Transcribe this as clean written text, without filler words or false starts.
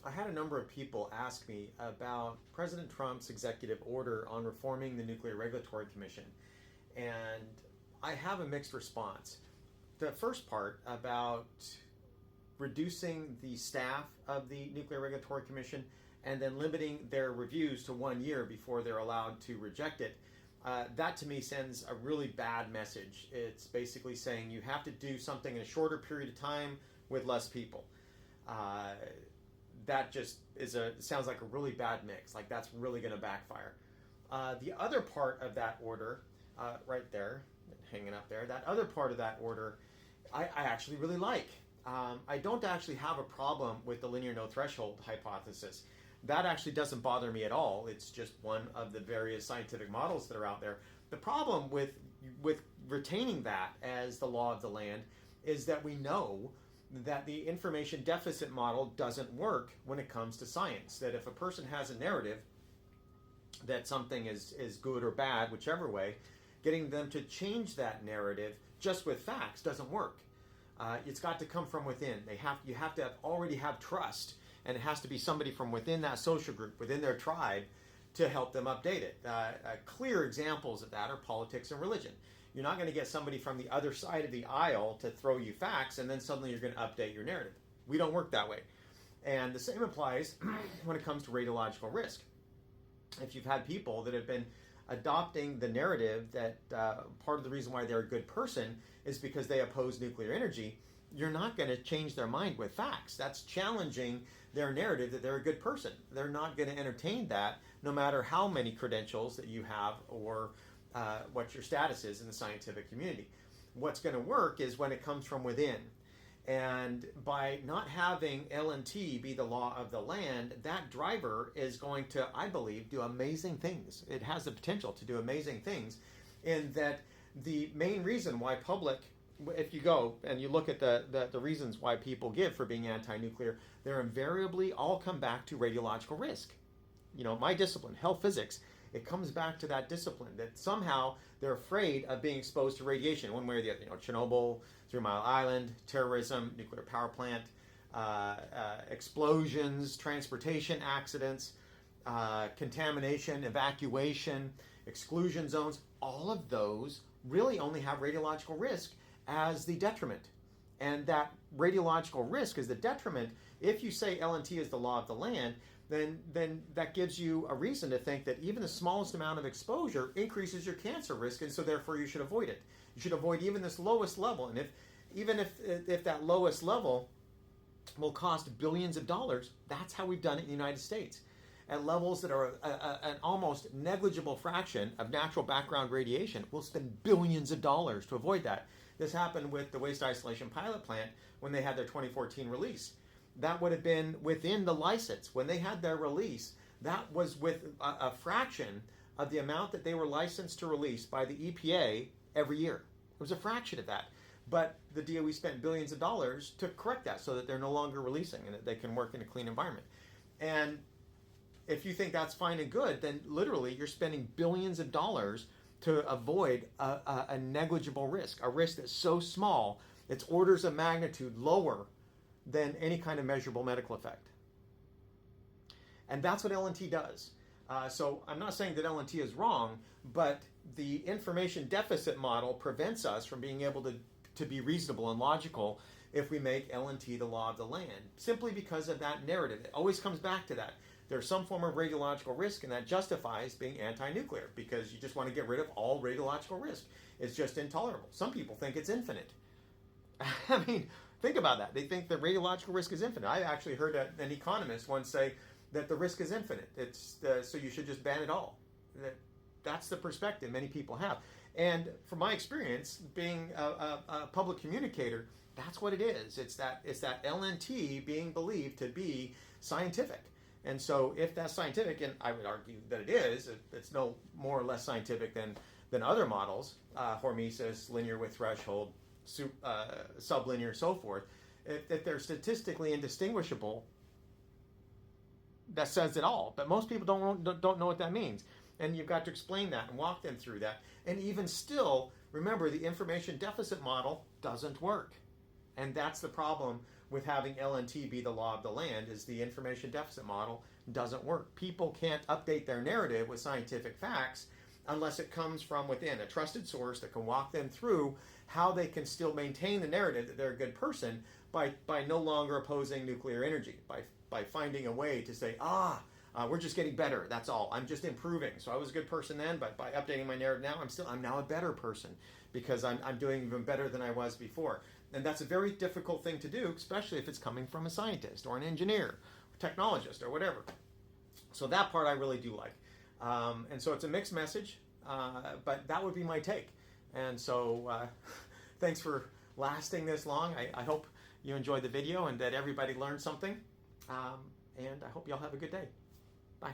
I had a number of people ask me about President Trump's executive order on reforming the Nuclear Regulatory Commission. And I have a mixed response. The first part about reducing the staff of the Nuclear Regulatory Commission and then limiting their reviews to 1 year before they're allowed to reject it, that to me sends a really bad message. It's basically saying you have to do something in a shorter period of time with less people. That just sounds like a really bad mix. Like that's really going to backfire. The other part of that order, right there, hanging up there, that other part of that order, I actually really like. I don't actually have a problem with the linear no threshold hypothesis. That actually doesn't bother me at all. It's just one of the various scientific models that are out there. The problem with retaining that as the law of the land is that we know that the information deficit model doesn't work when it comes to science. That if a person has a narrative that something is good or bad, whichever way, getting them to change that narrative just with facts doesn't work. It's got to come from within. You have to already have trust, and it has to be somebody from within that social group, within their tribe, to help them update it. Clear examples of that are politics and religion. You're not going to get somebody from the other side of the aisle to throw you facts, and then suddenly you're going to update your narrative. We don't work that way. And the same applies when it comes to radiological risk. If you've had people that have been adopting the narrative that part of the reason why they're a good person is because they oppose nuclear energy, you're not going to change their mind with facts. That's challenging their narrative that they're a good person. They're not going to entertain that no matter how many credentials that you have or what your status is in the scientific community. What's going to work is when it comes from within. And by not having LNT be the law of the land, that driver is going to, I believe, do amazing things. It has the potential to do amazing things in that the main reason why public, if you go and you look at the reasons why people give for being anti-nuclear, they're invariably all come back to radiological risk. You know, my discipline, health physics, it comes back to that discipline that somehow they're afraid of being exposed to radiation one way or the other. You know, Chernobyl, 3 Mile Island, terrorism, nuclear power plant, explosions, transportation accidents, contamination, evacuation, exclusion zones. All of those really only have radiological risk as the detriment. And that radiological risk is the detriment. If you say LNT is the law of the land, then that gives you a reason to think that even the smallest amount of exposure increases your cancer risk, and so therefore you should avoid it. You should avoid even this lowest level. And if that lowest level will cost billions of dollars, that's how we've done it in the United States. At levels that are an almost negligible fraction of natural background radiation, we'll spend billions of dollars to avoid that. This happened with the Waste Isolation Pilot Plant when they had their 2014 release. That would have been within the license. When they had their release, that was with a fraction of the amount that they were licensed to release by the EPA every year. It was a fraction of that. But the DOE spent billions of dollars to correct that so that they're no longer releasing and that they can work in a clean environment. And if you think that's fine and good, then literally you're spending billions of dollars to avoid a negligible risk, a risk that's so small, it's orders of magnitude lower than any kind of measurable medical effect. And that's what LNT does. So I'm not saying that LNT is wrong, but the information deficit model prevents us from being able to be reasonable and logical if we make LNT the law of the land, simply because of that narrative. It always comes back to that. There's some form of radiological risk, and that justifies being anti-nuclear because you just want to get rid of all radiological risk. It's just intolerable. Some people think it's infinite. I mean, think about that. They think the radiological risk is infinite. I actually heard an economist once say that the risk is infinite. It's so you should just ban it all. That's the perspective many people have. And from my experience, being a public communicator, that's what it is. It's that LNT being believed to be scientific. And so if that's scientific, and I would argue that it is, it's no more or less scientific than other models, hormesis, linear with threshold, sublinear, so forth, if they're statistically indistinguishable, that says it all. But most people don't know what that means. And you've got to explain that and walk them through that. And even still, remember, the information deficit model doesn't work. And that's the problem with having LNT be the law of the land is the information deficit model doesn't work. People can't update their narrative with scientific facts unless it comes from within, a trusted source that can walk them through how they can still maintain the narrative that they're a good person by no longer opposing nuclear energy, by finding a way to say, we're just getting better. That's all. I'm just improving. So I was a good person then, but by updating my narrative now, I'm now a better person because I'm doing even better than I was before. And that's a very difficult thing to do, especially if it's coming from a scientist or an engineer, or technologist, or whatever. So that part I really do like. And so it's a mixed message, but that would be my take. And so thanks for lasting this long. I hope you enjoyed the video and that everybody learned something. And I hope y'all have a good day. Bye.